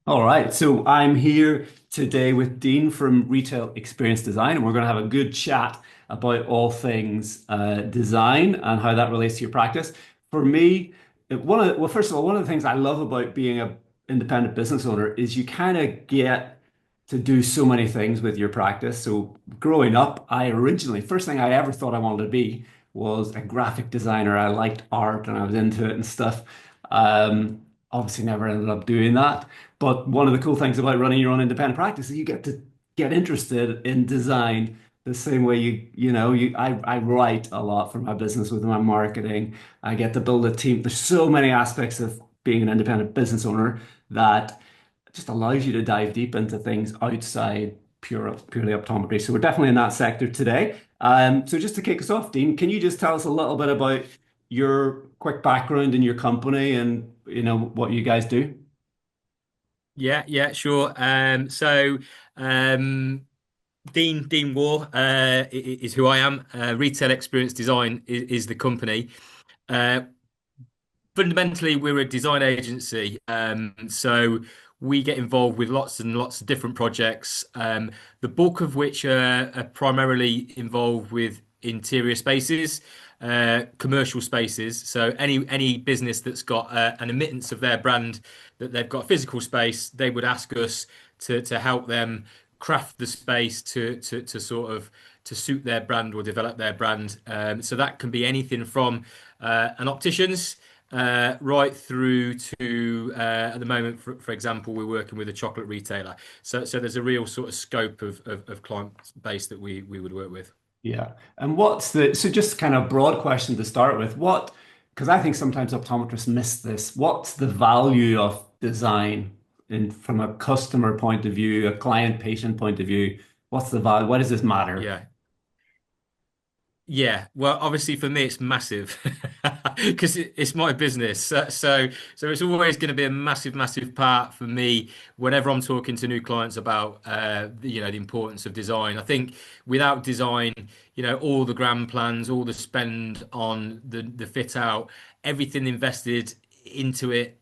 All right, so I'm here today with Dean from Retail Experience Design, and we're going to have a good chat about all things design and how that relates to your practice. For me, first of all, one of the things I love about being an independent business owner is you kind of get to do so many things with your practice. So growing up, first thing I ever thought I wanted to be was a graphic designer. I liked art and I was into it and stuff. Obviously never ended up doing that. But one of the cool things about running your own independent practice is you get to get interested in design the same way I write a lot for my business with my marketing. I get to build a team. There's so many aspects of being an independent business owner that just allows you to dive deep into things outside purely optometry. So we're definitely in that sector today. So just to kick us off, Dean, can you just tell us a little bit about your quick background in your company and what you guys do? Yeah, sure. Um, Dean Waugh is who I am. Retail Experience Design is the company. Uh, Fundamentally, we're a design agency. So we get involved with lots and lots of different projects. The bulk of which are primarily involved with interior spaces, commercial spaces. So any business that's got an emittance of their brand that they've got physical space, they would ask us to help them craft the space to sort of to suit their brand or develop their brand. So that can be anything from an optician's right through to at the moment, for example, we're working with a chocolate retailer. So there's a real sort of scope of client base that we would work with. Yeah. And so just kind of broad question to start with, because I think sometimes optometrists miss this, what's the value of design from a customer point of view, a client patient point of view? What's the value? Why does this matter? Yeah. Yeah, well, obviously for me it's massive because it's my business. So it's always going to be a massive part for me whenever I'm talking to new clients about the importance of design. I think without design, all the grand plans, all the spend on the fit out, everything invested into it,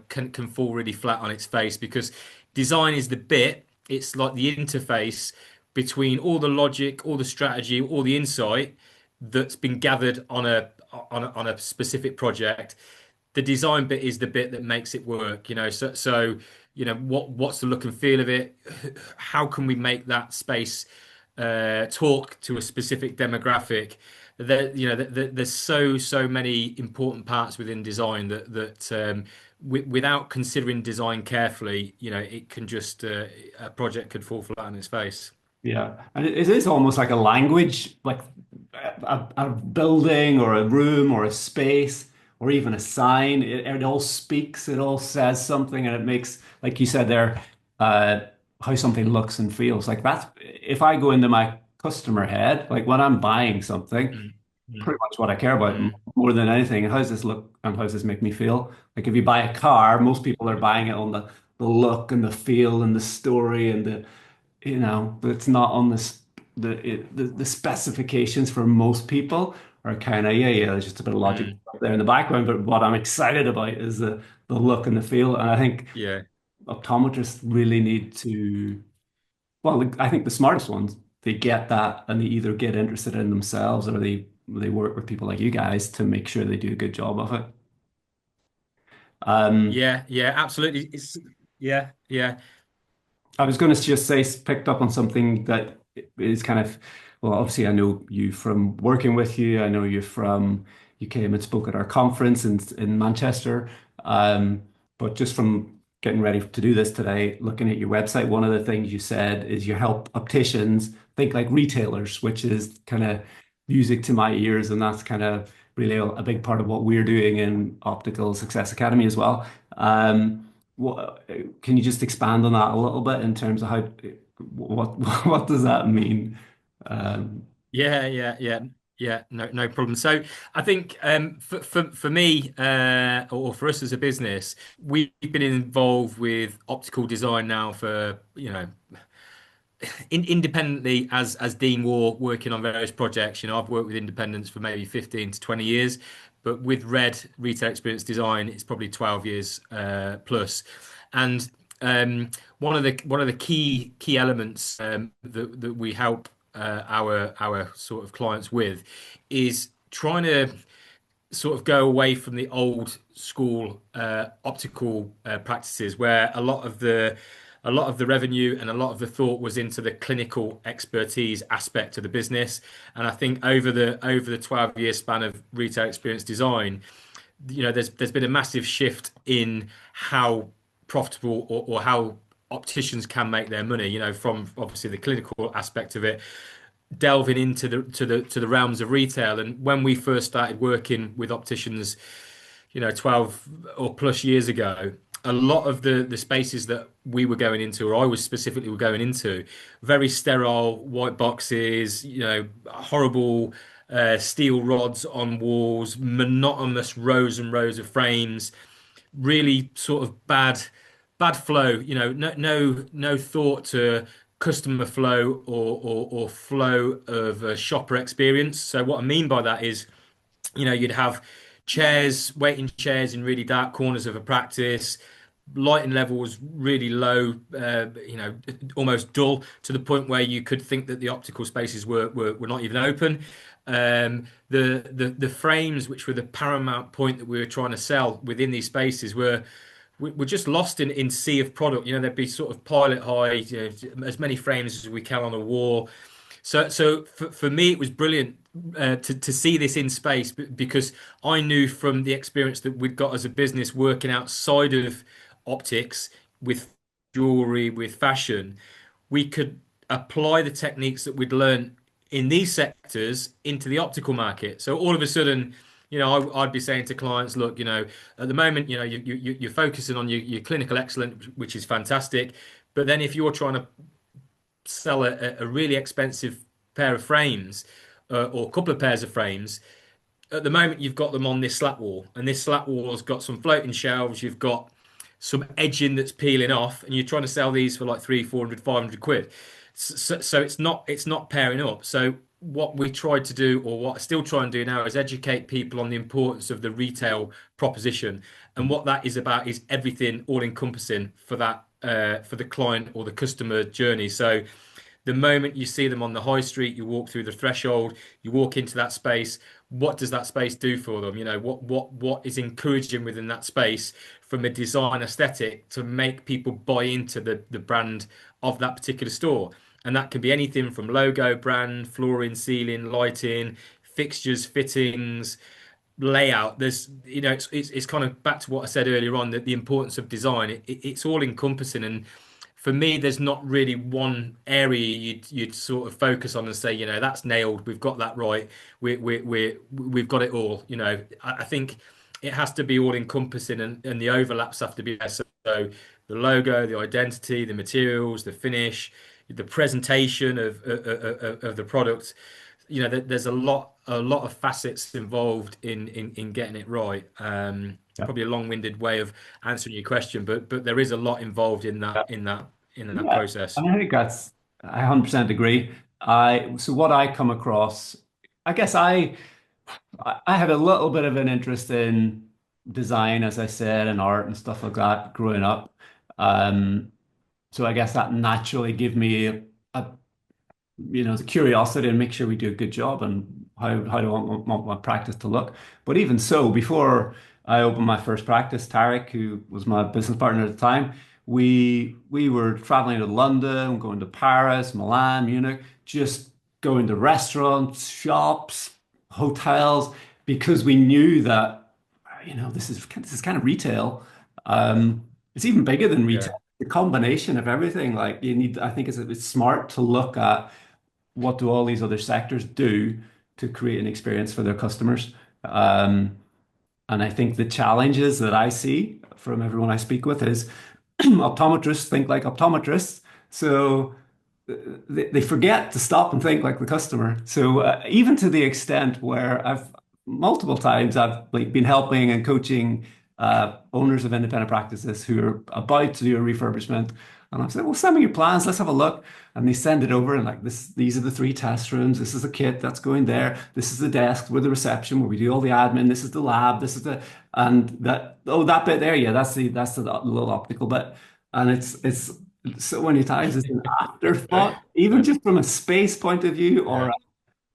can fall really flat on its face because design is the bit. It's like the interface between all the logic, all the strategy, all the insight that's been gathered on a specific project. The design bit is the bit that makes it work, So what's the look and feel of it? How can we make that space talk to a specific demographic? There's so many important parts within design that without considering design carefully, it can just a project could fall flat on its face. Yeah. And it is almost like a language, like a building or a room or a space or even a sign. It all speaks, it all says something, and it makes, like you said there, uh, how something looks and feels. Like that's, if I go into my customer head, like when I'm buying something, Mm, mm, pretty much what I care about mm, more than anything. How does this look and how does this make me feel? Like if you buy a car, most people are buying it on the look and the feel and the story and but it's not on the specifications for most people are kind of yeah, there's just a bit of logic mm. up there in the background. But what I'm excited about is the look and the feel. And I think Yeah. optometrists really need to, well, I think the smartest ones, they get that and they either get interested in themselves or they work with people like you guys to make sure they do a good job of it. Um, Yeah, absolutely. Yeah. I was going to just say, picked up on something that is kind of, well, obviously, I know you from working with you. I know you from, you came and spoke at our conference in Manchester. Um, but just from getting ready to do this today, looking at your website, one of the things you said is you help opticians think like retailers, which is kind of music to my ears. And that's kind of really a big part of what we're doing in Optical Success Academy as well. What can you just expand on that a little bit in terms of how what what does that mean? Um, Yeah. No problem. So I think for me or for us as a business, we've been involved with optical design now for independently as Dean Waugh working on various projects. I've worked with independents for maybe 15 to 20 years, but with Red Retail Experience Design, it's probably 12 years plus. And one of the key elements that we help our sort of clients with is trying to sort of go away from the old school optical practices where a lot of the revenue and a lot of the thought was into the clinical expertise aspect of the business. And I think over the 12-year span of retail experience design, there's been a massive shift in how profitable or how opticians can make their money, from obviously the clinical aspect of it, delving into the realms of retail. And when we first started working with opticians, 12 or plus years ago, a lot of the spaces that we were going into, or I was specifically were going into, very sterile white boxes, horrible steel rods on walls, monotonous rows and rows of frames, really sort of bad flow, no thought to customer flow or flow of a shopper experience. So what I mean by that is, you'd have waiting chairs in really dark corners of a practice, lighting levels really low, almost dull to the point where you could think that the optical spaces were not even open. The frames, which were the paramount point that we were trying to sell within these spaces, we're just lost in sea of product. There'd be sort of pilot high, as many frames as we can on a wall. So for me, it was brilliant to see this in space because I knew from the experience that we'd got as a business working outside of optics with jewelry, with fashion, we could apply the techniques that we'd learned in these sectors into the optical market. So all of a sudden, I'd be saying to clients, look, at the moment, you're focusing on your clinical excellence, which is fantastic. But then if you're trying to sell a really expensive pair of frames or a couple of pairs of frames, at the moment you've got them on this slat wall, and this slat wall's got some floating shelves, you've got some edging that's peeling off, and you're trying to sell these for like 300, 400, 500 quid. So it's not pairing up. So what we tried to do, or what I still try and do now, is educate people on the importance of the retail proposition. And what that is about is everything all encompassing for that for the client or the customer journey. So the moment you see them on the high street, you walk through the threshold, you walk into that space. What does that space do for them? What is encouraging within that space from a design aesthetic to make people buy into the brand of that particular store? And that can be anything from logo, brand, flooring, ceiling, lighting, fixtures, fittings, layout. It's kind of back to what I said earlier on, that the importance of design. It's all encompassing, and for me, there's not really one area you'd sort of focus on and say, that's nailed. We've got that right. We've got it all. I think it has to be all encompassing, and the overlaps have to be there. So the logo, the identity, the materials, the finish, the presentation of the product. There's a lot of facets involved in getting it right. Yeah. Probably a long-winded way of answering your question, but there is a lot involved in Yeah. that Yeah. process. I think I 100% agree. So what I come across, I guess I had a little bit of an interest in design, as I said, and art and stuff like that growing up. Um, so I guess that naturally gave me the curiosity and make sure we do a good job and how do I want my practice to look. But even so, before I opened my first practice, Tarek, who was my business partner at the time, we were traveling to London, going to Paris, Milan, Munich, just going to restaurants, shops, hotels, because we knew that this is kind of retail. It's even bigger than Yeah. retail. The combination of everything, like you need, I think it's smart to look at what do all these other sectors do to create an experience for their customers. And I think the challenges that I see from everyone I speak with is optometrists think like optometrists. So they forget to stop and think like the customer. So even to the extent where multiple times I've like been helping and coaching owners of independent practices who are about to do a refurbishment. And I've said, well, send me your plans. Let's have a look. And they send it over and like these are the three test rooms. This is a kit that's going there. This is the desk with the reception where we do all the admin. This is the lab. And that, oh, that bit there. Yeah, that's the little optical bit. and it's so many times it's an afterthought, even just from a space point of view, or Yeah,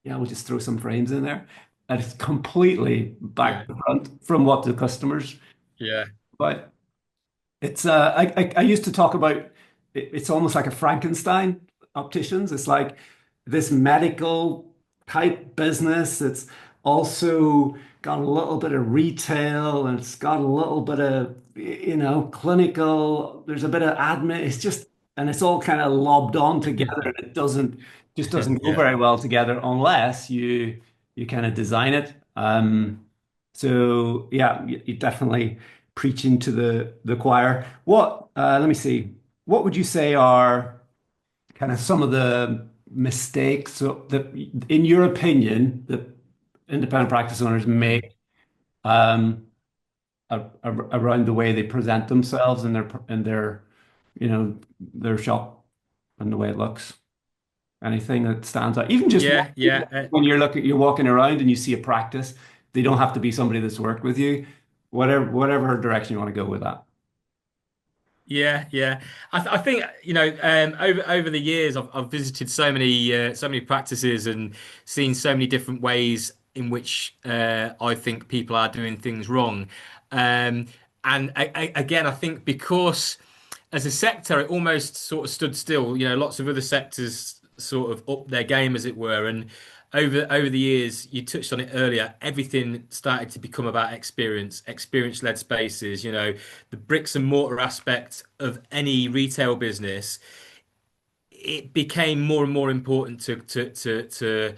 yeah, we'll just throw some frames in there, and it's completely yeah, back to front from what the customers. yeah. But it's I used to talk about it's almost like a Frankenstein opticians. It's like this medical type business. It's also got a little bit of retail and it's got a little bit of clinical. There's a bit of admin. It's just and it's all kind of lobbed on together and it doesn't go Yeah. very well together unless you kind of design it. So yeah, you definitely preaching to the choir. Let me see. What would you say are kind of some of the mistakes that, in your opinion, that independent practice owners Mm. make around the way they present themselves in their shop and the way it looks? Anything that stands out? Even just Yeah, yeah. when you're walking around and you see a practice, they don't have to be somebody that's worked with you. Whatever direction you want to go with that. Yeah, yeah. I think over the years I've visited so many practices and seen so many different ways in which I think people are doing things wrong. And again, I think because as a sector it almost sort of stood still. Lots of other sectors sort of upped their game, as it were, and over the years, you touched on it earlier, everything started to become about experience-led spaces. The bricks and mortar aspect of any retail business, it became more and more important to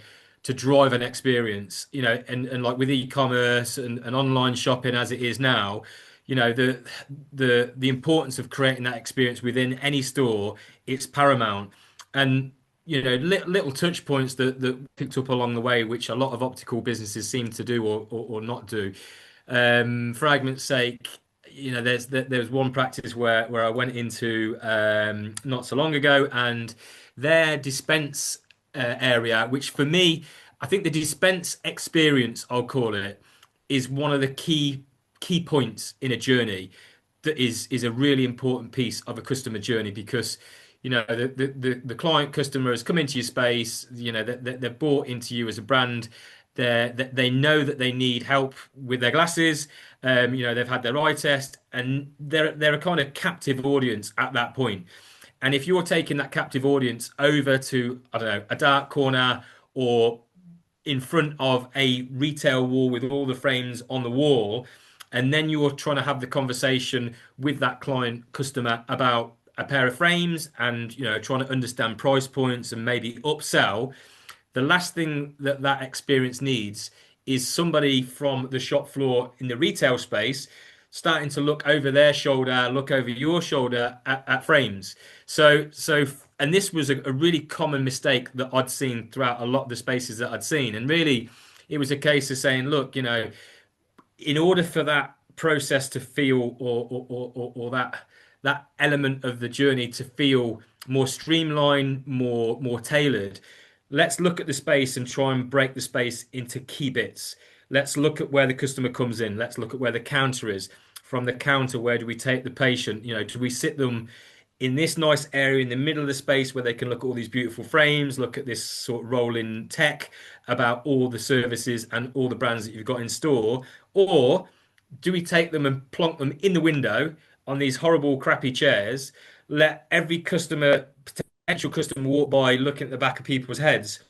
drive an experience. And like with e-commerce and online shopping as it is now, the importance of creating that experience within any store, it's paramount. And little touch points that picked up along the way, which a lot of optical businesses seem to do or not do. For argument's sake, there's one practice where I went into not so long ago, and their dispense area, which for me, I think the dispense experience, I'll call it, is one of the key points in a journey that is a really important piece of a customer journey because the client customer has come into your space, they're bought into you as a brand. They know that they need help with their glasses. They've had their eye test, and they're a kind of captive audience at that point. And if you're taking that captive audience over to, I don't know, a dark corner or in front of a retail wall with all the frames on the wall, and then you're trying to have the conversation with that client customer about a pair of frames and trying to understand price points and maybe upsell, the last thing that experience needs is somebody from the shop floor in the retail space starting to look over their shoulder, look over your shoulder at frames. And this was a really common mistake that I'd seen throughout a lot of the spaces that I'd seen. And really, it was a case of saying, look, in order for that process to feel or that element of the journey to feel more streamlined, more tailored, let's look at the space and try and break the space into key bits. Let's look at where the customer comes in. Let's look at where the counter is. From the counter, where do we take the patient? Do we sit them in this nice area in the middle of the space where they can look at all these beautiful frames, look at this sort of rolling tech about all the services and all the brands that you've got in store? Or do we take them and plonk them in the window on these horrible, crappy chairs, let every potential customer walk by looking at the back of people's heads?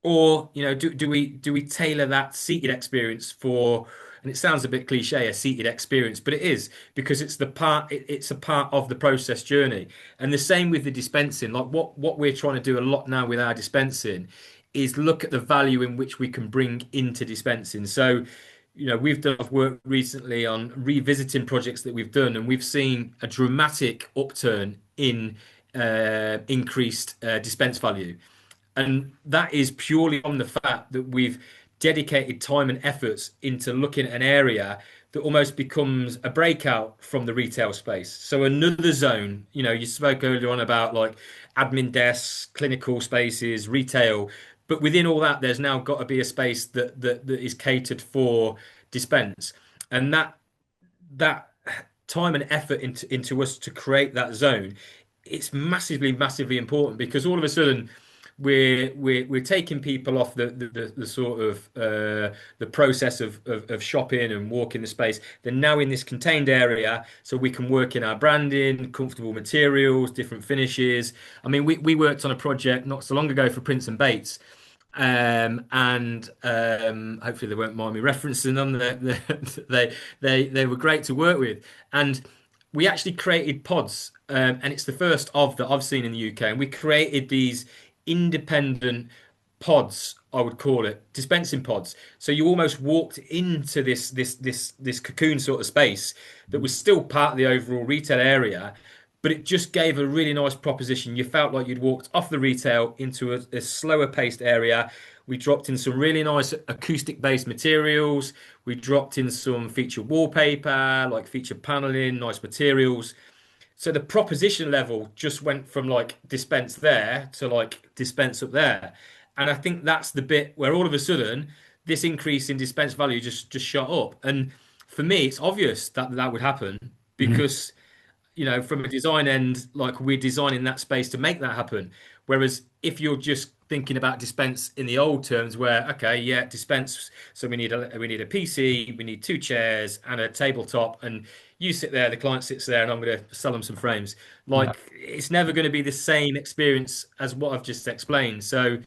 Or, do we tailor that seated experience for, and it sounds a bit cliche, a seated experience, but it is because it's a part of the process journey. And the same with the dispensing. Like what we're trying to do a lot now with our dispensing is look at the value in which we can bring into dispensing. So, we've done work recently on revisiting projects that we've done, and we've seen a dramatic upturn in increased dispense value. And that is purely from the fact that we've dedicated time and efforts into looking at an area that almost becomes a breakout from the retail space. So another zone, you spoke earlier on about like admin desks, clinical spaces, retail, but within all that, there's now got to be a space that is catered for dispense. And that time and effort into us to create that zone, it's massively, massively important because all of a sudden we're taking people off the sort of the process of shopping and walking the space. They're now in this contained area, so we can work in our branding, comfortable materials, different finishes. I mean, we worked on a project not so long ago for Prince and Bates. And hopefully they won't mind me referencing them. They were great to work with, and we actually created pods, and it's the first of that I've seen in the UK. And we created these independent pods, I would call it, dispensing pods. So you almost walked into this cocoon sort of space that was still part of the overall retail area, but it just gave a really nice proposition. You felt like you'd walked off the retail into a slower paced area. We dropped in some really nice acoustic based materials. We dropped in some featured wallpaper, like featured paneling, nice materials. So the proposition level just went from like dispense there to like dispense up there. And I think that's the bit where all of a sudden this increase in dispense value just shot up. And for me, it's obvious that that would happen Mhm. because from a design end, like we're designing that space to make that happen. Whereas if you're just thinking about dispense in the old terms, where okay, yeah, dispense, so we need a PC, we need two chairs and a tabletop, and you sit there, the client sits there, and I'm going to sell them some frames. Yeah. Like it's never going to be the same experience as what I've just explained. So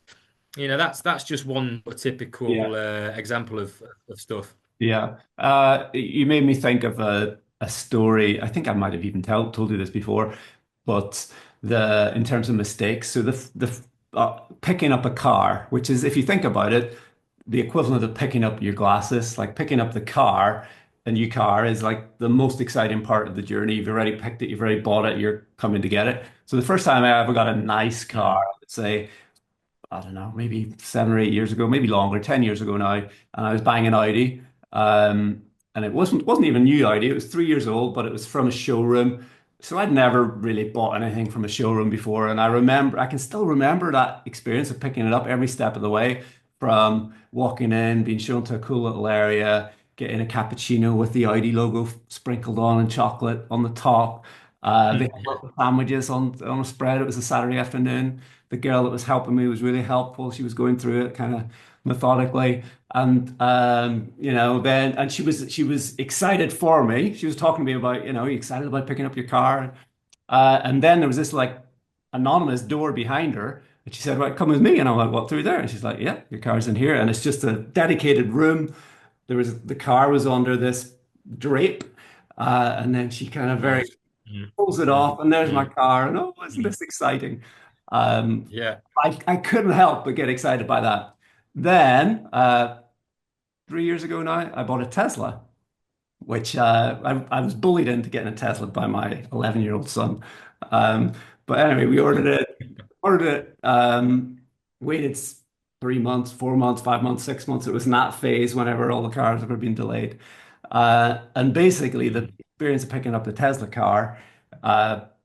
that's just one Yeah. typical example of stuff. Yeah. You made me think of a story. I think I might have even told you this before, but in terms of mistakes, so picking up a car, which is, if you think about it, the equivalent of picking up your glasses, like picking up the car, a new car is like the most exciting part of the journey. You've already picked it, you've already bought it, you're coming to get it. So the first time I ever got a nice car, Mm, I would say, I don't know, maybe 7 or 8 years ago, maybe longer, 10 years ago now, and I was buying an Audi. And it wasn't even new Audi, it was 3 years old, but it was from a showroom. So I'd never really bought anything from a showroom before. And I can still remember that experience of picking it up every step of the way, from walking in, being shown to a cool little area, getting a cappuccino with the Audi logo sprinkled on and chocolate on the top. They had yeah. little sandwiches on a spread. It was a Saturday afternoon. The girl that was helping me was really helpful. She was going through it kind of methodically, and she was excited for me. She was talking to me about, you excited about picking up your car, and then there was this like anonymous door behind her, and she said, "Right, come with me." And I'm like, "What, through there?" And she's like, "Yeah, your car's in here," and it's just a dedicated room. The car was under this drape, and then she kind of very Nice. Mm, pulls it mm, off, and there's my mm, car, and oh, isn't mm. this exciting? Um, Yeah. I couldn't help but get excited by that. Then, 3 years ago now, I bought a Tesla, which I was bullied into getting a Tesla by my 11-year-old son. Um, but anyway, we ordered it, waited 3 months, 4 months, 5 months, 6 months. It was in that phase whenever all the cars were being delayed. And basically, the Mm, experience of picking up the Tesla car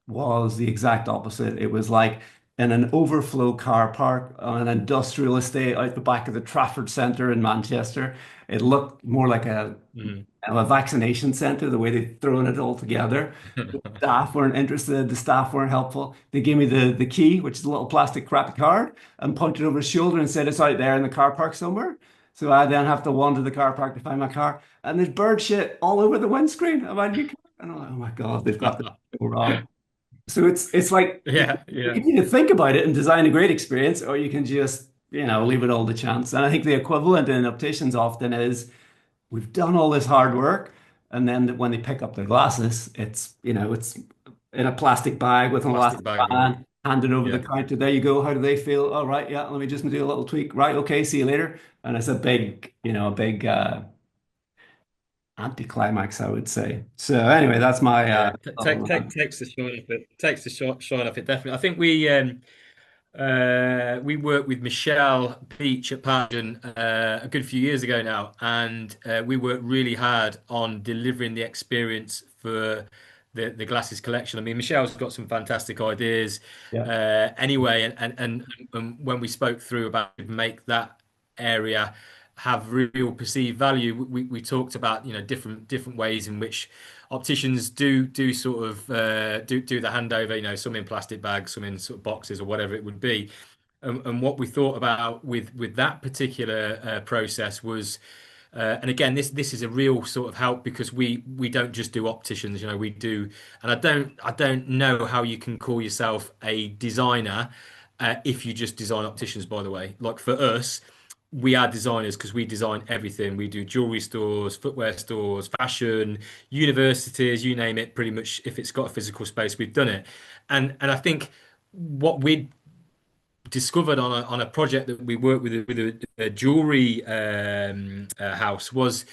was the exact opposite. It was like in an overflow car park on an industrial estate out the back of the Trafford Centre in Manchester. It looked more like mm. a vaccination center, the way they'd thrown it all together. The staff weren't interested, the staff weren't helpful. They gave me the key, which is a little plastic crappy card, and pointed over his shoulder and said it's out there in the car park somewhere. So I then have to wander the car park to find my car. And there's bird shit all over the windscreen of my new car. And I'm like, oh my God, they've got this so wrong. So it's like Yeah, you yeah. can either think about it and design a great experience, or you can just, leave it all to chance. And I think the equivalent in opticians often is, we've done all this hard work, and then when they pick up their glasses, it's in a plastic bag with an Plastic elastic bag. band, handed over the Yeah. counter. There you go. How do they feel? All right, yeah, let me just do a little tweak. Right, okay, see you later. And it's a big anticlimax, I would say. So anyway, that's my Yeah. thought on that. Takes the shine off it. Takes the shine off it, definitely. I think we worked with Michelle Beach at Pageant a good few years ago now, and we worked really hard on delivering the experience for the glasses collection. I mean, Michelle's got some fantastic ideas Yeah. anyway, and when we spoke through about make that area have real perceived value, we talked about different ways in which opticians do sort of do the handover, some in plastic bags, some in sort of boxes or whatever it would be. And what we thought about with that particular process was, and again, this is a real sort of help because we don't just do opticians, we do, and I don't know how you can call yourself a designer if you just design opticians. By the way, like for us, we are designers because we design everything. We do jewelry stores, footwear stores, fashion, universities, you name it. Pretty much, if it's got a physical space, we've done it. And I think what we discovered on a project that we worked with a jewelry house was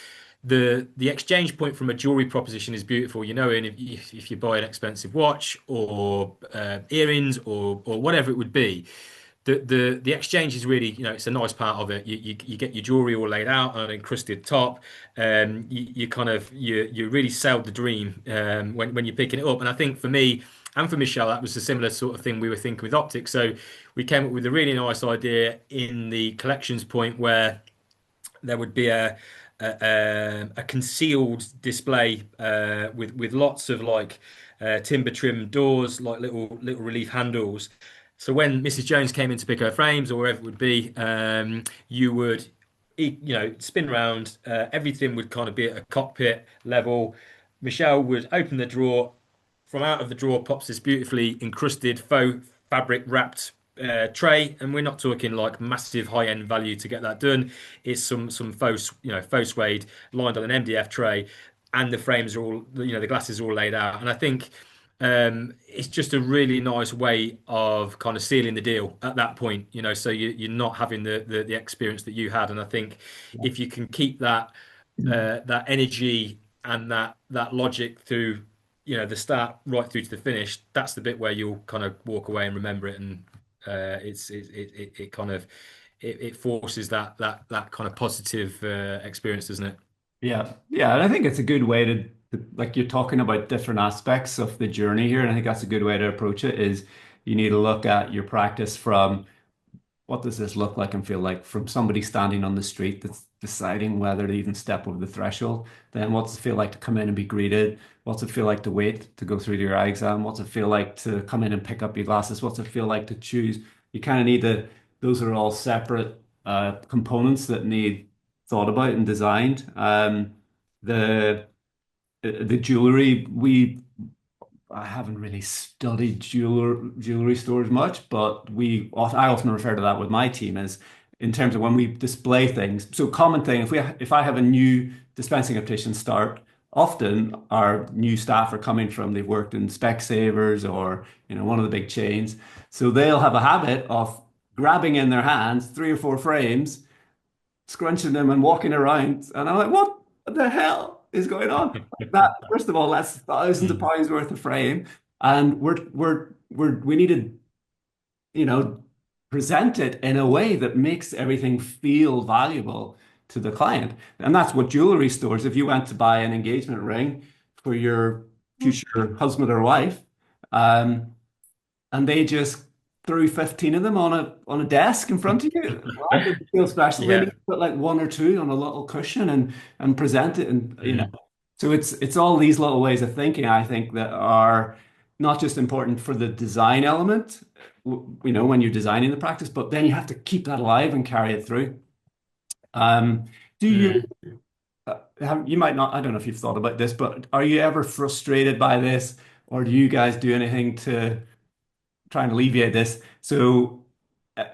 the exchange point from a jewelry proposition is beautiful. And if you buy an expensive watch or earrings or whatever it would be, the exchange is really, it's a nice part of it. You get your jewelry all laid out on an encrusted top. You really sold the dream when you're picking it up. And I think for me and for Michelle, that was a similar sort of thing we were thinking with optics. So we came up with a really nice idea in the collections point where there would be a concealed display with lots of like timber trim doors, like little relief handles. So when Mrs. Jones came in to pick her frames or wherever it would be, you would spin around. Everything would kind of be at a cockpit level. Michelle would open the drawer. From out of the drawer pops this beautifully encrusted faux fabric wrapped tray, and we're not talking like massive high end value to get that done. It's some faux faux suede lined on an MDF tray, and the frames are all the glasses are all laid out. And I think it's just a really nice way of kind of sealing the deal at that point. So you're not having the experience that you had. And I think if you can keep that energy and that logic through the start right through to the finish, that's the bit where you'll kind of walk away and remember it. And it kind of it forces that kind of positive experience, doesn't it? Yeah, yeah, and I think it's a good way like you're talking about different aspects of the journey here, and I think that's a good way to approach it is you need to look at your practice from what does this look like and feel like from somebody standing on the street that's deciding whether to even step over the threshold. Then what's it feel like to come in and be greeted? What's it feel like to wait to go through your eye exam? What's it feel like to come in and pick up your glasses? What's it feel like to choose? You kind of need those are all separate components that need thought about and designed. The the jewelry I haven't really studied jewelry stores much, but I often refer to that with my team as in terms of when we display things. So common thing, if I have a new dispensing optician start, often our new staff are coming from they've worked in Specsavers or one of the big chains. So they'll have a habit of grabbing in their hands 3 or 4 frames, scrunching them and walking around. And I'm like, what the hell is going on? That, first of all, that's thousands of Mm. pounds worth of frame. And we need to, you know, present it in a way that makes everything feel valuable to the client. And that's what jewelry stores, if you went to buy an engagement ring for your future husband or wife, um, and they just threw 15 of them on a desk in front of you. Why would it feel special? They need Yeah. to put like 1 or 2 on a little cushion and present it and Mm. so it's all these little ways of thinking, I think, that are not just important for the design element, when you're designing the practice, but then you have to keep that alive and carry it through. Um, do you Mm. you might not, I don't know if you've thought about this, but are you ever frustrated by this, or do you guys do anything to try and alleviate this? So,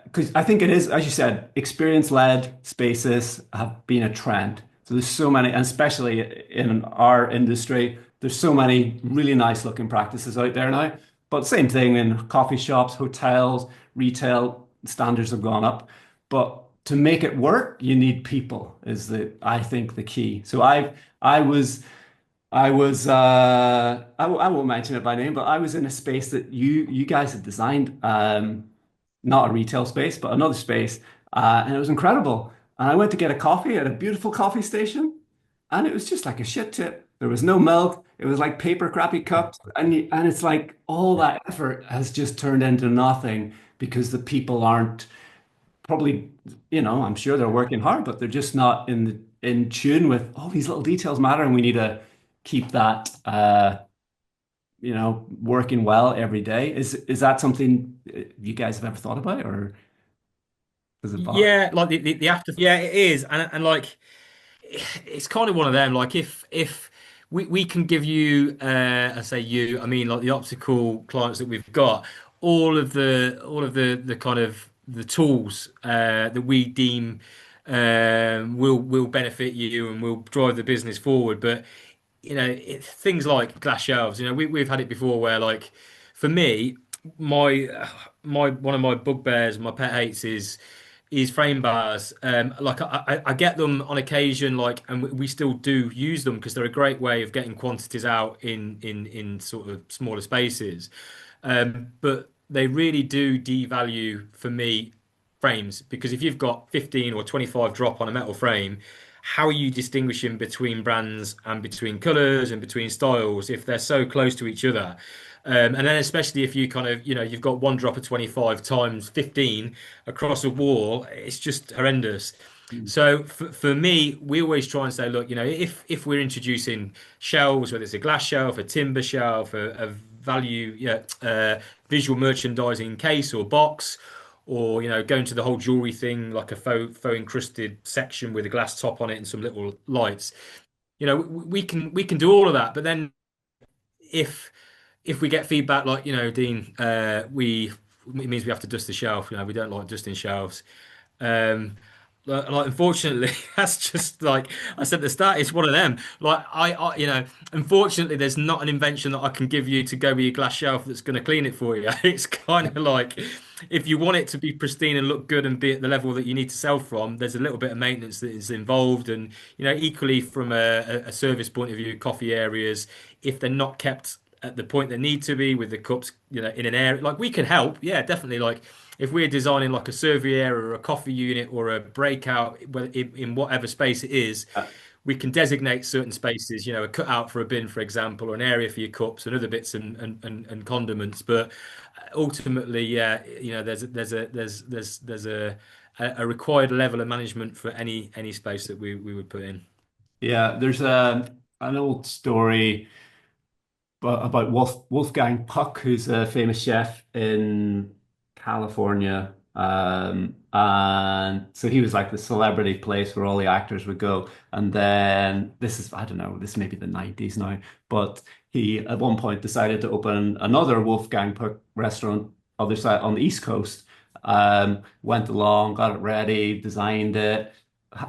because I think it is, as you said, experience-led spaces have been a trend. So there's so many, and especially in our industry, there's so many really nice looking practices out there now. But same thing in coffee shops, hotels, retail, standards have gone up. But to make it work, you need people, is I think the key. So I won't mention it by name, but I was in a space that you guys had designed, not a retail space, but another space, and it was incredible. And I went to get a coffee at a beautiful coffee station, and it was just like a shit tip. There was no milk. It was like paper crappy cups, and it's like all that effort has just turned into nothing because the people aren't probably, I'm sure they're working hard, but they're just not in tune with all these little details matter, and we need to keep that working well every day. Is that something you guys have ever thought about, or does it bother? Yeah, like the after, yeah, it is, and like it's kind of one of them. Like if we can give you, I say you, I mean like the optical clients that we've got, all of the kind of the tools that we deem will benefit you and will drive the business forward. But things like glass shelves. We've had it before where like for me, my one of my bugbears, my pet hates is frame bars. Like I get them on occasion, like, and we still do use them because they're a great way of getting quantities out in sort of smaller spaces. But they really do devalue for me frames because if you've got 15 or 25 drop on a metal frame, how are you distinguishing between brands and between colors and between styles if they're so close to each other? And then especially if you kind of, you've got one drop of 25 times 15 across a wall, it's just horrendous. So for me, we always try and say, look, if we're introducing shelves, whether it's a glass shelf, a timber shelf, a value, yeah, visual merchandising case or box, or going to the whole jewelry thing like a faux encrusted section with a glass top on it and some little lights. We can do all of that, but then if if we get feedback like, Dean, we it means we have to dust the shelf. We don't like dusting shelves. Um, like unfortunately, that's just like I said at the start. It's one of them. Like unfortunately, there's not an invention that I can give you to go with your glass shelf that's going to clean it for you. It's kind of like if you want it to be pristine and look good and be at the level that you need to sell from, there's a little bit of maintenance that is involved. And equally from a service point of view, coffee areas, if they're not kept at the point they need to be with the cups, in an area like we can help. Yeah, definitely. Like if we're designing like a survey area or a coffee unit or a breakout, well, in whatever space it is, we can designate certain spaces, a cutout for a bin, for example, or an area for your cups and other bits and condiments. But ultimately, yeah, there's a required level of management for any space that we would put in. Yeah, there's an old story about Wolfgang Puck, who's a famous chef in California. And so he was like the celebrity place where all the actors would go. And then this is, I don't know, this may be the 90s now, but he at one point decided to open another Wolfgang Puck restaurant other side on the East Coast. Went along, got it ready, designed it,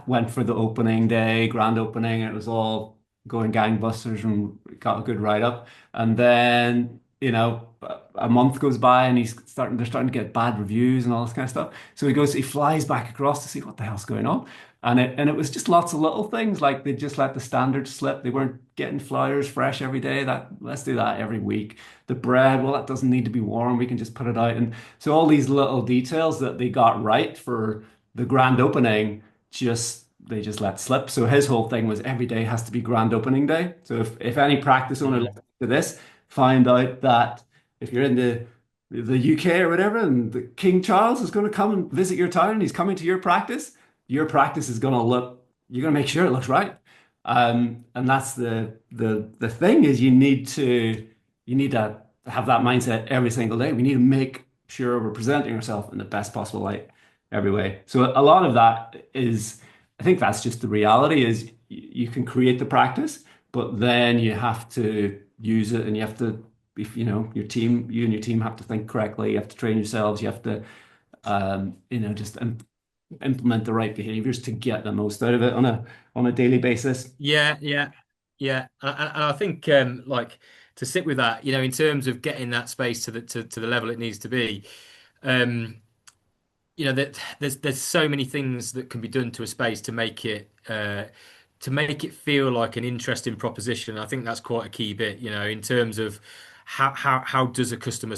went for the opening day, grand opening, and it was all going gangbusters and got a good write up. And then, a month goes by and they're starting to get bad reviews and all this kind of stuff. So he flies back across to see what the hell's going on. And it was just lots of little things like they just let the standards slip. They weren't getting flyers fresh every day. Let's do that every week. The bread, well, that doesn't need to be warm. We can just put it out. And so all these little details that they got right for the grand opening, they just let slip. So his whole thing was every day has to be grand opening day. So if any practice owner Mm. listens to this, find out that if you're in the UK or whatever, and the King Charles is going to come and visit your town, and he's coming to your practice is going to look, you're going to make sure it looks right. And that's the thing is you need to have that mindset every single day. We need to make sure we're presenting ourselves in the best possible light every way. So a lot of that is, I think that's just the reality is you can create the practice, but then you have to use it and you have to, if you and your team have to think correctly, you have to train yourselves, you have to, just implement the right behaviors to get the most out of it on a daily basis. Yeah, yeah, yeah. And I think like to sit with that, in terms of getting that space to the level it needs to be. Um, that there's so many things that can be done to a space to make it feel like an interesting proposition. I think that's quite a key bit, in terms of how does a customer,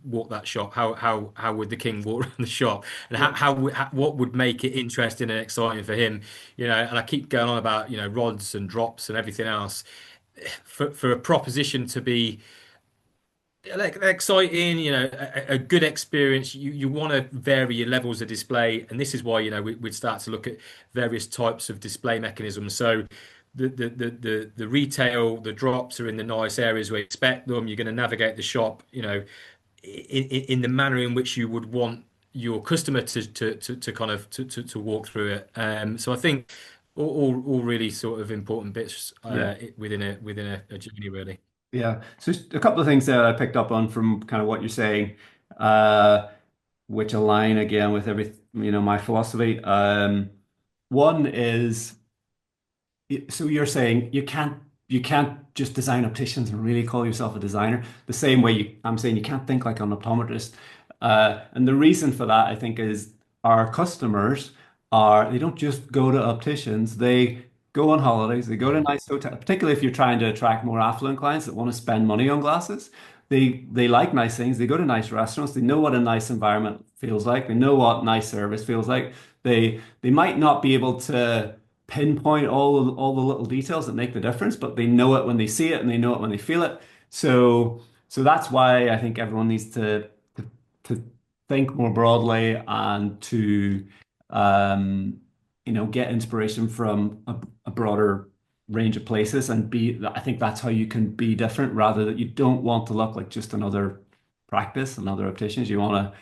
walk that shop? How would the king walk around the shop? And Yeah. what would make it interesting and exciting for him? And I keep going on about, rods and drops and everything else. For a proposition to be like exciting, a good experience. You want to vary your levels of display, and this is why we'd start to look at various types of display mechanisms. So the retail, the drops are in the nice areas where you expect them. You're going to navigate the shop, in the manner in which you would want your customer to kind of to walk through it. So I think all really sort of important bits Yeah. within a journey, really. Yeah. So a couple of things that I picked up on from kind of what you're saying, uh, which align again with my philosophy. One is, so you're saying you can't just design opticians and really call yourself a designer the same way I'm saying you can't think like an optometrist. And the reason for that, I think, is our customers they don't just go to opticians, they go on holidays, they go to Mm. nice hotels, particularly if you're trying to attract more affluent clients that want to spend money on glasses. They like nice things, they go to nice restaurants, they know what a nice environment feels like, they know what nice service feels like. They might not be able to pinpoint all the little details that make the difference, but they know it when they see it and they know it when they feel it. So that's why I think everyone needs to think more broadly and to get inspiration from a broader range of places and I think that's how you can be different rather that you don't want to look like just another practice, another opticians. You want to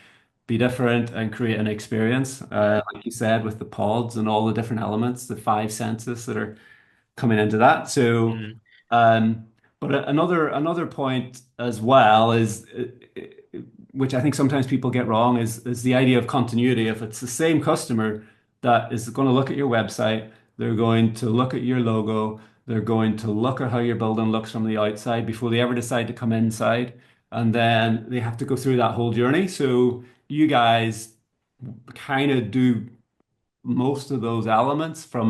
be different and create an experience, Yeah. like you said, with the pods and all the different elements, the five senses that are coming into that. So, Mm. um, but another point as well is, which I think sometimes people get wrong, is the idea of continuity. If it's the same customer that is going to look at your website, they're going to look at your logo, they're going to look at how your building looks from the outside before they ever decide to come inside, and then they have to go through that whole journey. So you guys kind of do most of those elements from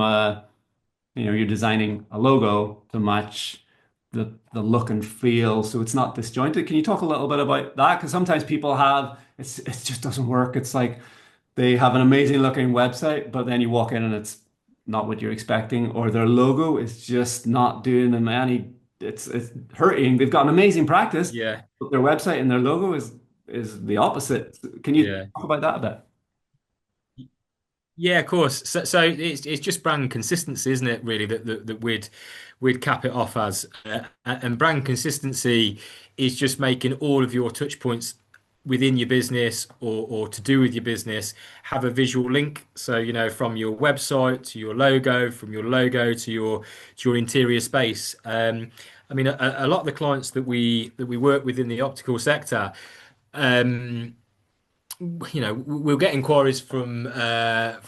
you're designing a logo to match the look and feel, so it's not disjointed. Can you talk a little bit about that? Because sometimes people have it just doesn't work. It's like they have an amazing looking website, but then you walk in and it's not what you're expecting, or their logo is just not doing them any. It's hurting. They've got an amazing practice, Yeah. but their website and their logo is the opposite. Can you Yeah. talk about that a bit? Yeah, of course. So it's just brand consistency, isn't it? Really, that we'd cap it off as, and brand consistency is just making all of your touch points within your business or to do with your business have a visual link. So, from your website to your logo, from your logo to your interior space. I mean, a lot of the clients that we work with in the optical sector. Um, we'll get inquiries from a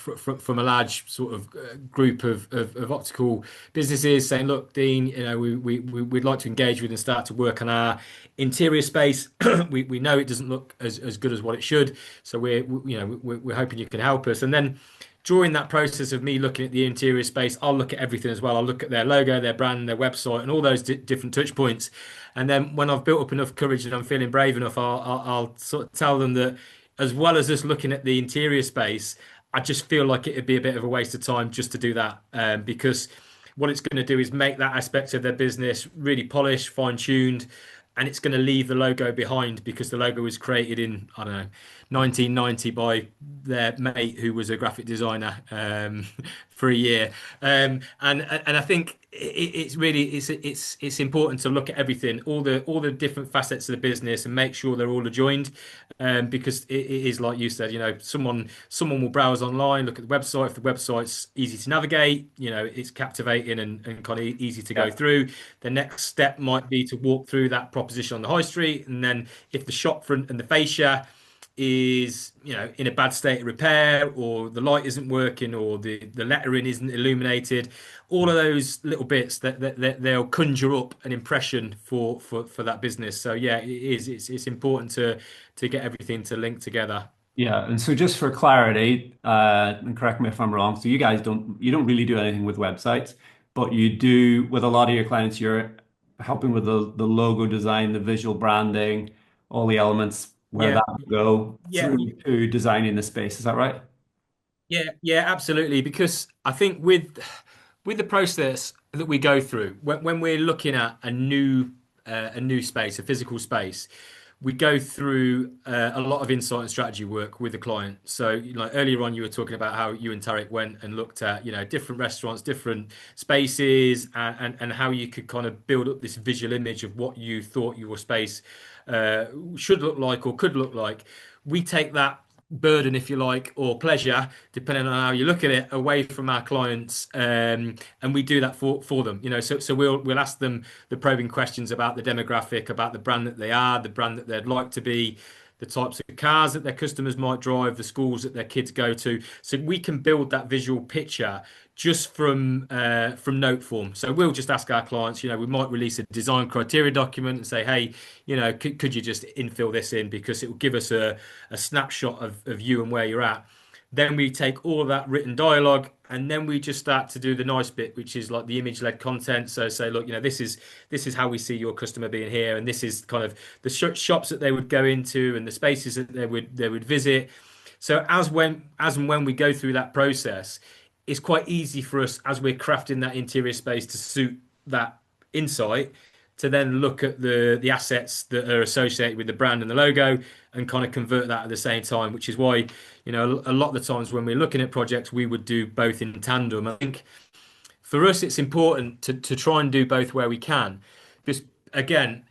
large sort of group of optical businesses saying, "Look, Dean, we'd like to engage with and start to work on our interior space. We know it doesn't look as good as what it should, so we're hoping you can help us." And then during that process of me looking at the interior space, I'll look at everything as well. I'll look at their logo, their brand, their website, and all those different touch points. And then when I've built up enough courage and I'm feeling brave enough, I'll sort of tell them that as well as just looking at the interior space, I just feel like it'd be a bit of a waste of time just to do that, because what it's going to do is make that aspect of their business really polished, fine-tuned, and it's going to leave the logo behind because the logo was created in, I don't know, 1990 by their mate who was a graphic designer for a year. And I think it's important to look at everything, all the different facets of the business, and make sure they're all adjoined, because it is like you said, someone will browse online, look at the website. If the website's easy to navigate, it's captivating and kind of easy to go Yeah. through. The next step might be to walk through that proposition on the high street, and then if the shop front and the fascia is in a bad state of repair, or the light isn't working, or the lettering isn't illuminated, all of those little bits that they'll conjure up an impression for that business. So yeah, it's important to get everything to link together. Yeah, and so just for clarity, and correct me if I'm wrong, so you don't really do anything with websites, but you do with a lot of your clients, you're helping with the logo design, the visual branding, all the elements where Yeah, that would go yeah, through to designing the space. Is that right? yeah, absolutely. Because I think with the process that we go through when we're looking at a new space, a physical space, we go through a lot of insight and strategy work with the client. So, like earlier on, you were talking about how you and Tarek went and looked at, different restaurants, different spaces, and how you could kind of build up this visual image of what you thought your space should look like or could look like. We take that burden, if you like, or pleasure, depending on how you look at it, away from our clients, and we do that for them. So we'll ask them the probing questions about the demographic, about the brand that they are, the brand that they'd like to be, the types of cars that their customers might drive, the schools that their kids go to. So we can build that visual picture just from note form. So we'll just ask our clients, we might release a design criteria document and say, hey, could you just infill this in because it will give us a snapshot of you and where you're at. Then we take all of that written dialogue and then we just start to do the nice bit, which is like the image-led content. So say, look, this is how we see your customer being here, and this is kind of the shops that they would go into and the spaces that they would visit. So as and when we go through that process, it's quite easy for us as we're crafting that interior space to suit that insight to then look at the assets that are associated with the brand and the logo and kind of convert that at the same time, which is why, a lot of the times when we're looking at projects, we would do both in tandem. I think for us, it's important to try and do both where we can. Just again,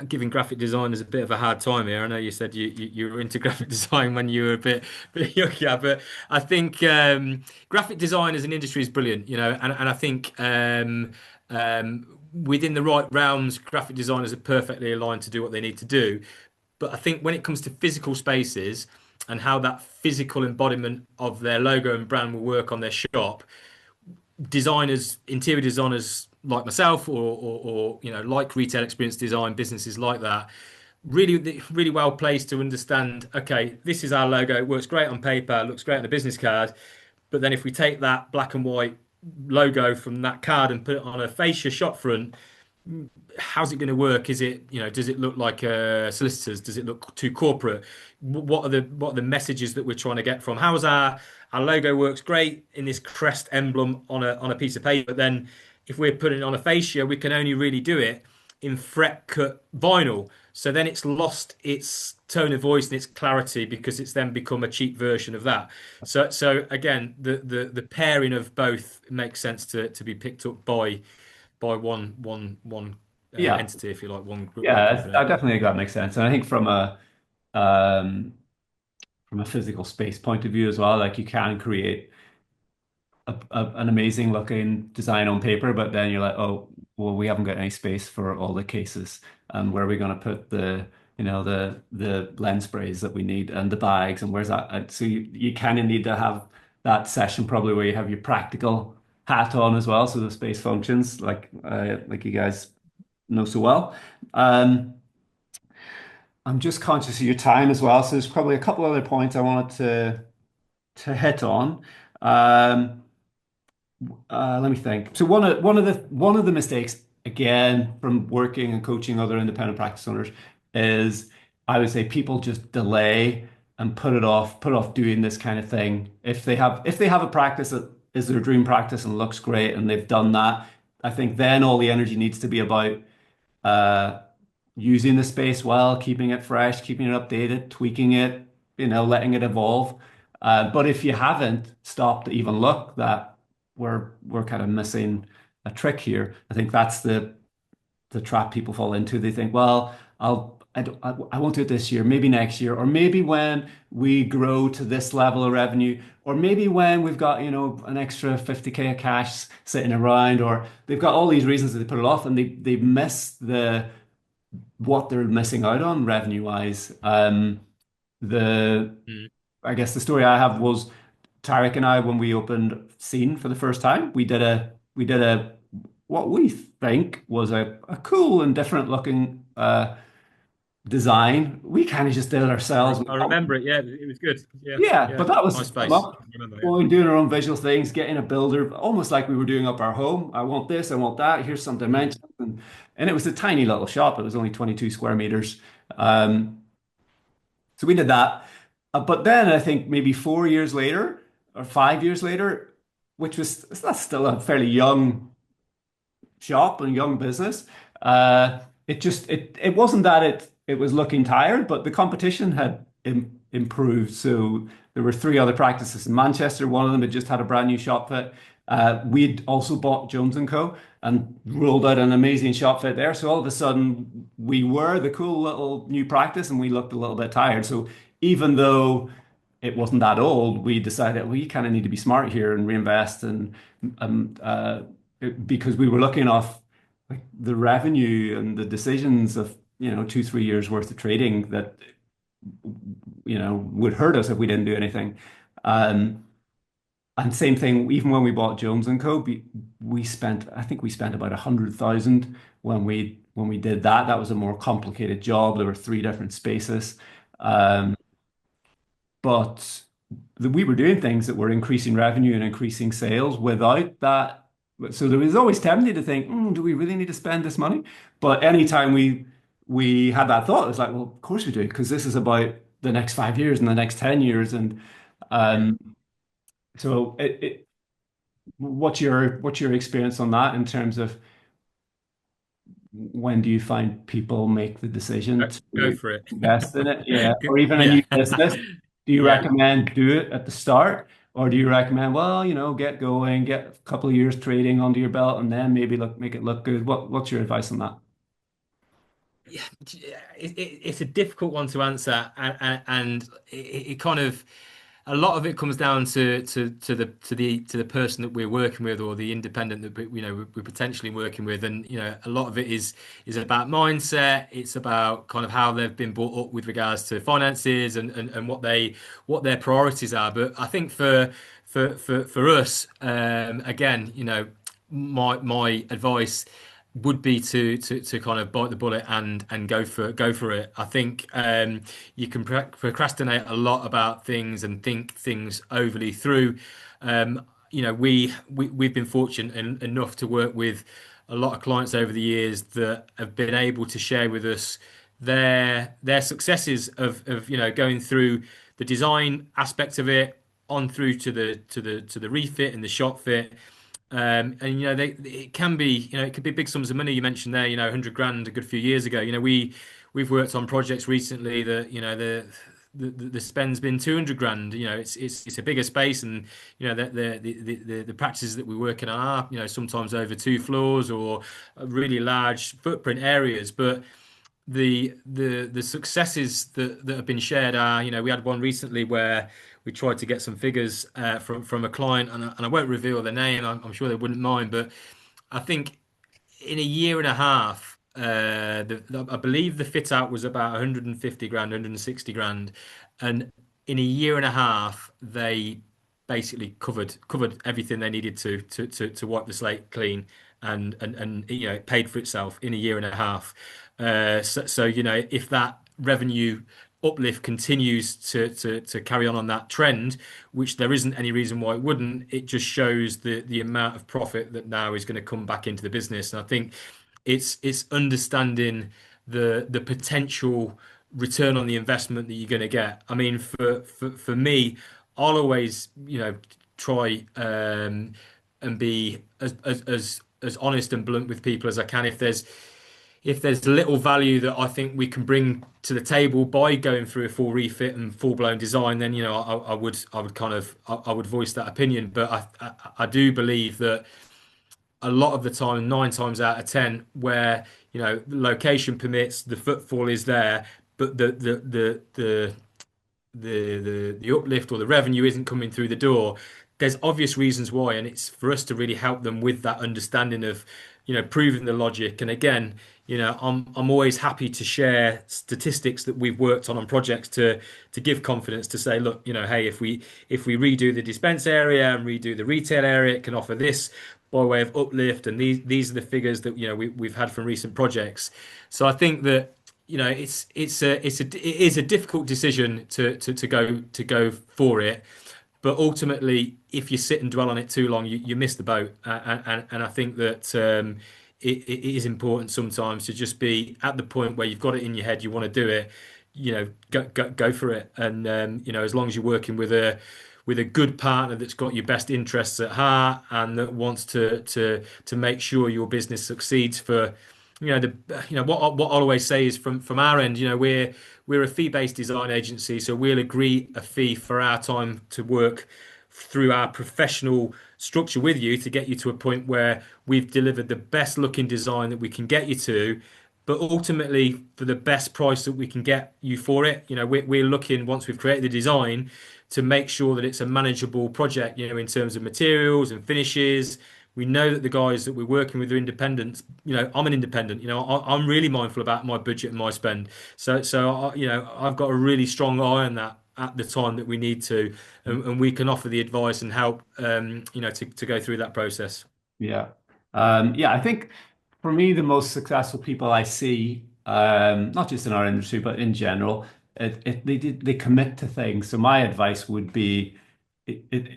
giving graphic designers a bit of a hard time here. I know you said you were into graphic design when you were a bit younger, but I think graphic design as an industry is brilliant, and I think within the right realms, graphic designers are perfectly aligned to do what they need to do. But I think when it comes to physical spaces and how that physical embodiment of their logo and brand will work on their shop, designers, interior designers like myself, or like retail experience design businesses like that, really, really well placed to understand. Okay, this is our logo. It works great on paper, looks great on a business card. But then if we take that black and white logo from that card and put it on a fascia shop front, how's it going to work? Is it, does it look like solicitors? Does it look too corporate? What are the messages that we're trying to get from? How's our logo works great in this crest emblem on a piece of paper, but then if we're putting it on a fascia, we can only really do it in fret cut vinyl. So then it's lost its tone of voice and its clarity because it's then become a cheap version of that. So again, the pairing of both makes sense to be picked up by one Yeah, entity, if you like, one yeah, company. I definitely think that makes sense. And I think um, from a physical space point of view as well, like you can create an amazing looking design on paper, but then you're like, oh, well, we haven't got any space for all the cases, and where are we going to put the lens sprays that we need and the bags, and where's that? So you kind of need to have that session probably where you have your practical hat on as well, so the space functions like you guys know so well. Um, I'm just conscious of your time as well, so there's probably a couple other points I wanted to hit on. Um, Let me think. So one of the mistakes again from working and coaching other independent practice owners is I would say people just delay and put off doing this kind of thing. If they have a practice that is their dream practice and looks great and they've done that, I think then all the energy needs to be about uh, using the space well, keeping it fresh, keeping it updated, tweaking it, letting it evolve. But if you haven't stopped to even look, that we're kind of missing a trick here. I think that's the trap people fall into. They think, well, I won't do it this year, maybe next year, or maybe when we grow to this level of revenue, or maybe when we've got, an extra 50K of cash sitting around, or they've got all these reasons that they put it off and they miss what they're missing out on revenue wise. The Mm. I guess the story I have was Tarek and I, when we opened Scene for the first time, we did a what we think was a cool and different looking design. We kind of just did it ourselves. I remember it. Yeah, it was good. Yeah, Yeah, yeah, but that was nice from space. up I remember. Yeah. going doing our own visual things, getting a builder, almost like we were doing up our home. I want this, I want that. Here's some Mm. dimensions, and it was a tiny little shop. It was only 22 square meters. Um, so we did that. But then I think maybe 4 years later or 5 years later, which was that's still a fairly young shop and young business. It wasn't that it was looking tired, but the competition had improved. So there were three other practices in Manchester. One of them had just had a brand new shop fit. We'd also bought Jones and Co. and rolled out an amazing shop fit there. So all of a sudden, we were the cool little new practice, and we looked a little bit tired. So even though it wasn't that old, we decided we kind of need to be smart here and reinvest, and um, uh, because we were looking off like the revenue and the decisions of 2, 3 years worth of trading that would hurt us if we didn't do anything. Um, and same thing, even when we bought Jones and Co, we spent, I think we spent about 100,000 when we did that. That was a more complicated job. There were three different spaces. Um, but we were doing things that were increasing revenue and increasing sales without that. So there was always tempted to think, do we really need to spend this money? But anytime we had that thought, it was like, well, of course we do, because this is about the next 5 years and the next 10 years. And Yeah. um, so what's your experience on that in terms of when do you find people make the decision Go to for it. invest in it? Yeah. Or even a Yeah. new business. Do you Yeah. recommend do it at the start? Or do you recommend, well, get going, get a couple of years trading under your belt, and then maybe make it look good? What's your advice on that? Yeah, it's a difficult one to answer, and it kind of a lot of it comes down to the person that we're working with or the independent that we're potentially working with, and a lot of it is about mindset. It's about kind of how they've been brought up with regards to finances and what their priorities are. But I think for us, again, my advice would be to kind of bite the bullet and go for it. I think you can procrastinate a lot about things and think things overly through. We've been fortunate enough to work with a lot of clients over the years that have been able to share with us their successes of going through the design aspect of it on through to the refit and the shop fit. And it can be, it could be big sums of money. You mentioned there, 100 grand a good few years ago. We've worked on projects recently that, the spend's been 200 grand. It's a bigger space, and the practices that we're working on are, sometimes over 2 floors or really large footprint areas. But the successes that have been shared are, we had one recently where we tried to get some figures from a client, and I won't reveal the name. I'm sure they wouldn't mind, but I think in a year and a half, I believe the fit out was about 150 grand, 160 grand, and in a year and a half, they basically covered everything they needed to wipe the slate clean, and it paid for itself in a year and a half. So if that revenue uplift continues to carry on that trend, which there isn't any reason why it wouldn't, it just shows the amount of profit that now is going to come back into the business. And I think it's understanding the potential return on the investment that you're going to get. I mean, for me, I'll always try and be as honest and blunt with people as I can. If there's little value that I think we can bring to the table by going through a full refit and full blown design, then I would voice that opinion. But I do believe that a lot of the time, 9 times out of 10, where location permits, the footfall is there, but the uplift or the revenue isn't coming through the door. There's obvious reasons why, and it's for us to really help them with that understanding of proving the logic. And again, I'm always happy to share statistics that we've worked on projects to give confidence, to say, look, hey, if we redo the dispense area and redo the retail area, it can offer this by way of uplift, and these are the figures that we've had from recent projects. So I think that it is a difficult decision to go for it, but ultimately, if you sit and dwell on it too long, you miss the boat. And I think that it is important sometimes to just be at the point where you've got it in your head, you want to do it, go for it. And as long as you're working with a good partner that's got your best interests at heart and that wants to make sure your business succeeds for what I'll always say is from our end, we're a fee-based design agency, so we'll agree a fee for our time to work through our professional structure with you to get you to a point where we've delivered the best looking design that we can get you to, but ultimately for the best price that we can get you for it. We're looking, once we've created the design, to make sure that it's a manageable project, in terms of materials and finishes. We know that the guys that we're working with are independent. I'm an independent. I'm really mindful about my budget and my spend. I've got a really strong eye on that at the time that we need to, and we can offer the advice and help, to go through that process. Yeah. Yeah, I think for me, the most successful people I see, not just in our industry, but in general, they commit to things. So my advice would be,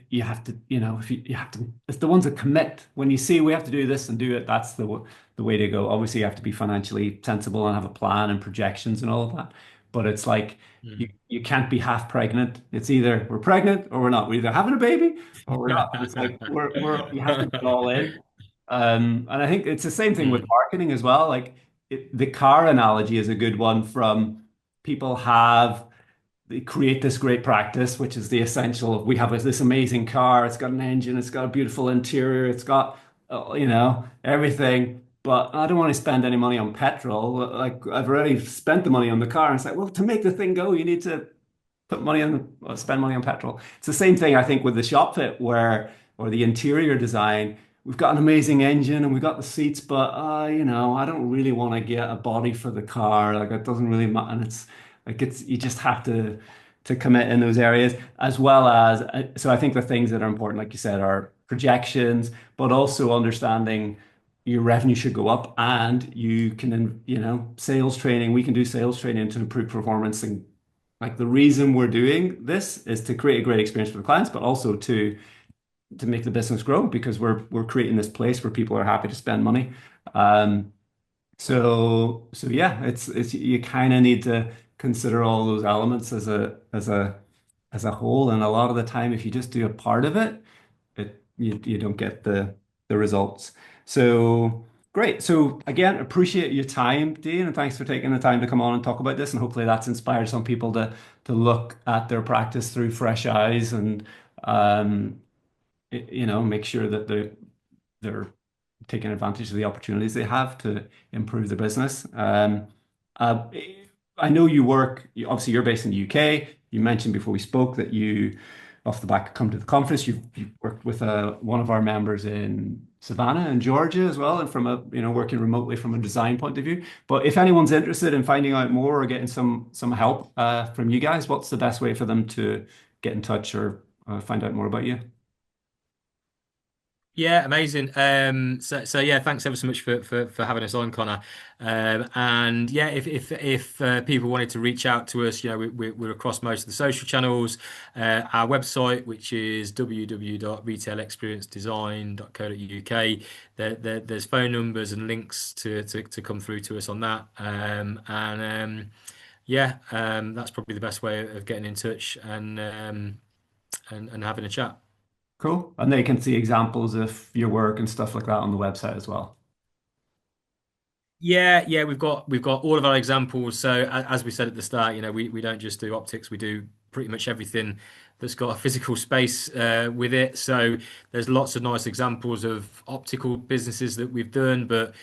you have to, if you have to, it's the ones that commit. When you see we have to do this and do it, that's the way to go. Obviously, you have to be financially sensible and have a plan and projections and all of that. But it's like you can't be half pregnant. It's either we're pregnant or we're not. We're either having a baby or we're not. It's like we're you have to put it all in. And I think it's the same thing with Mm. marketing as well. Like the car analogy is a good one from people have they create this great practice, which is the essential of we have this amazing car. It's got an engine. It's got a beautiful interior. It's got, everything. But I don't want to spend any money on petrol. Like I've already spent the money on the car. And it's like, well, to make the thing go, you need to put money on, spend money on petrol. It's the same thing, I think, with the shop fit or the interior design. We've got an amazing engine and we've got the seats, but I don't really want to get a body for the car. Like it doesn't really matter. And it's like you just have to commit in those areas as well as. So I think the things that are important, like you said, are projections, but also understanding your revenue should go up and you can, sales training. We can do sales training to improve performance and like the reason we're doing this is to create a great experience for the clients, but also to make the business grow because we're creating this place where people are happy to spend money. Um, so yeah, it's you kind of need to consider all those elements as a whole. And a lot of the time, if you just do a part of it, you don't get the results. So great. So again, appreciate your time, Dean, and thanks for taking the time to come on and talk about this. And hopefully that's inspired some people to look at their practice through fresh eyes and um, make sure that they're taking advantage of the opportunities they have to improve their business. Uh, I know obviously you're based in the UK. You mentioned before we spoke that you, off the back, come to the conference. You've worked with one of our members in Savannah and Georgia as well, and from working remotely from a design point of view. But if anyone's interested in finding out more or getting some help from you guys, what's the best way for them to get in touch or find out more about you? Yeah, amazing. So yeah, thanks ever so much for having us on, Connor. And yeah, if people wanted to reach out to us, we're across most of the social channels. Our website, which is www.retailexperiencedesign.co.uk. There's phone numbers and links to come through to us on that. That's probably the best way of getting in touch and having a chat. Cool. And they can see examples of your work and stuff like that on the website as well. Yeah, we've got all of our examples. So as we said at the start, we don't just do optics, we do pretty much everything that's got a physical space with it. So there's lots of nice examples of optical businesses that we've done, but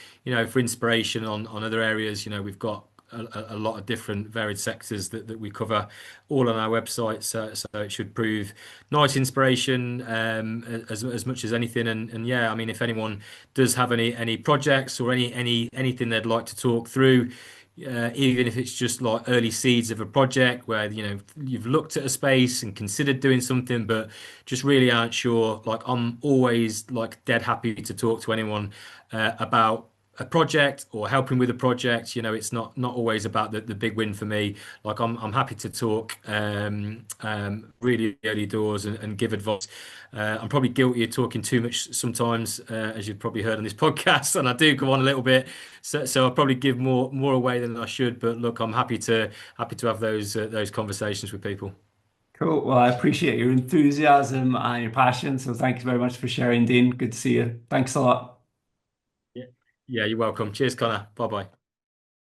for inspiration on other areas, we've got a lot of different varied sectors that we cover all on our website. So it should prove nice inspiration as much as anything. And yeah, I mean, if anyone does have any projects or anything they'd like to talk through, even if it's just like early seeds of a project where you've looked at a space and considered doing something, but just really aren't sure. Like I'm always like dead happy to talk to anyone about a project or helping with a project. It's not always about the big win for me. Like I'm happy to talk really early doors and give advice. I'm probably guilty of talking too much sometimes, as you've probably heard on this podcast, and I do go on a little bit. So I probably give more away than I should. But look, I'm happy to have those conversations with people. Cool. Well, I appreciate your enthusiasm and your passion. So thank you very much for sharing, Dean. Good to see you. Thanks a lot. Yeah. Yeah, you're welcome. Cheers, Connor. Bye bye.